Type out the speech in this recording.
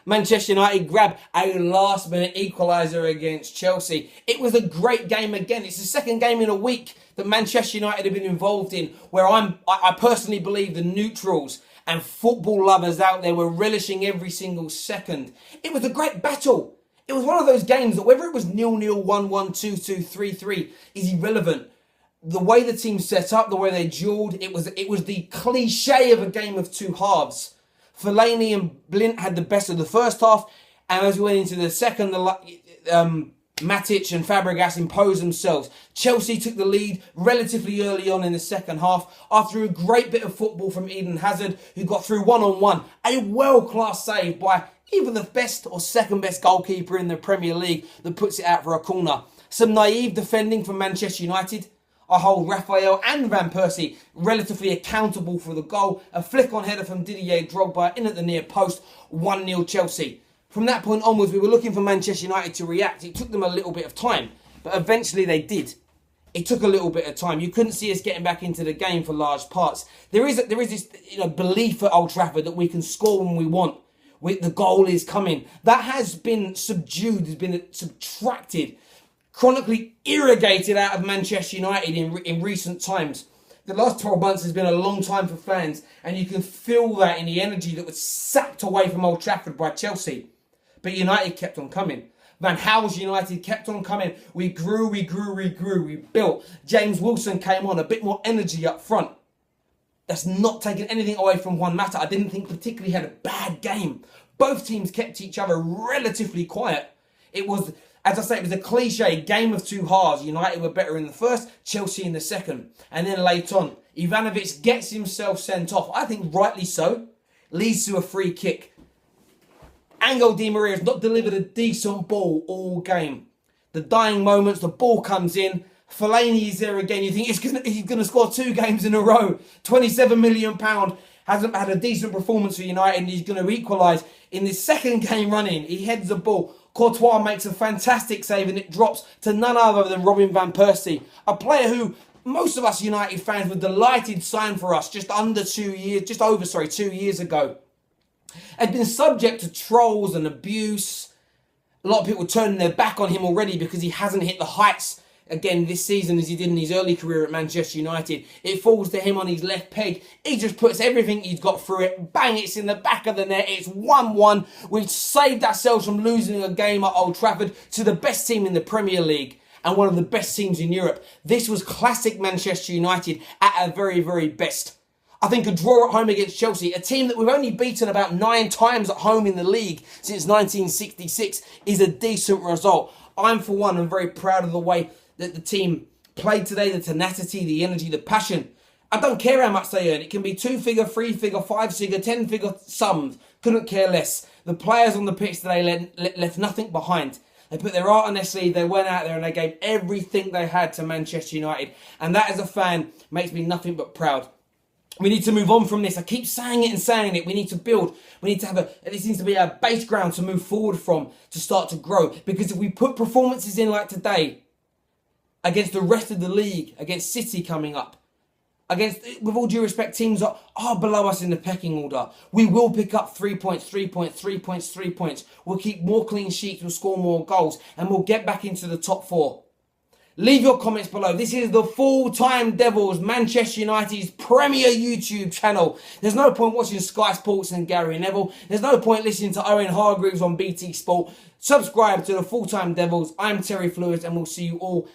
Manchester United grab a last-minute equaliser against Chelsea. It was a great game again. It's the second game in a week that Manchester United have been involved in where I personally believe the neutrals and football lovers out there were relishing every single second. It was a great battle. It was one of those games that whether it was 0-0, 1-1, 2-2, 3-3 is irrelevant. The way the team set up, the way they duelled, it was the cliche of a game of two halves. Fellaini and Blint had the best of the first half, and as we went into the second, Matic and Fabregas imposed themselves. Chelsea took the lead relatively early on in the second half after a great bit of football from Eden Hazard, who got through one-on-one. A world-class save by either the best or second best goalkeeper in the Premier League that puts it out for a corner. Some naive defending from Manchester United. I hold Raphael and Van Persie relatively accountable for the goal. A flick-on header from Didier Drogba in at the near post. 1-0 Chelsea. From that point onwards, we were looking for Manchester United to react. It took them a little bit of time, but eventually they did. It took a little bit of time. You couldn't see us getting back into the game for large parts. There is this belief at Old Trafford that we can score when we want. The goal is coming. That has been subdued, has been subtracted, chronically irrigated out of Manchester United in recent times. The last 12 months has been a long time for fans, and you can feel that in the energy that was sapped away from Old Trafford by Chelsea. But United kept on coming. Van Gaal's United kept on coming. We grew, we built. James Wilson came on, a bit more energy up front. That's not taking anything away from Juan Mata. I didn't think particularly had a bad game. Both teams kept each other relatively quiet. It was, as I say, it was a cliche game of two halves. United were better in the first, Chelsea in the second. And then late on, Ivanovic gets himself sent off. I think rightly so. Leads to a free kick. Angel Di Maria has not delivered a decent ball all game. The dying moments, the ball comes in. Fellaini is there again. You think he's going to score 2 games in a row. £27 million. Hasn't had a decent performance for United, and he's going to equalise. In this second game running, he heads the ball. Courtois makes a fantastic save, and it drops to none other than Robin Van Persie. A player who most of us United fans were delighted signed for us just over 2 years ago. Had been subject to trolls and abuse. A lot of people turning their back on him already because he hasn't hit the heights again this season as he did in his early career at Manchester United. It falls to him on his left peg. He just puts everything he's got through it. Bang, it's in the back of the net. It's 1-1. We've saved ourselves from losing a game at Old Trafford to the best team in the Premier League and one of the best teams in Europe. This was classic Manchester United at our very, very best. I think a draw at home against Chelsea, a team that we've only beaten about 9 times at home in the league since 1966, is a decent result. I'm, for one, very proud of the way that the team played today, the tenacity, the energy, the passion. I don't care how much they earn. It can be 2-figure, 3-figure, 5-figure, 10-figure sums. Couldn't care less. The players on the pitch today left nothing behind. They put their heart on their sleeve. They went out there and they gave everything they had to Manchester United. And that, as a fan, makes me nothing but proud. We need to move on from this. I keep saying it. We need to build. We need to have this needs to be our base ground to move forward from, to start to grow. Because if we put performances in like today, against the rest of the league, against City coming up, against, with all due respect, teams that are below us in the pecking order, we will pick up 3 points, 3 points, 3 points, 3 points. We'll keep more clean sheets, we'll score more goals, and we'll get back into the top 4. Leave your comments below. This is the Full Time Devils, Manchester United's premier YouTube channel. There's no point watching Sky Sports and Gary Neville. There's no point listening to Owen Hargreaves on BT Sport. Subscribe to the Full Time Devils. I'm Terry Flores, and we'll see you all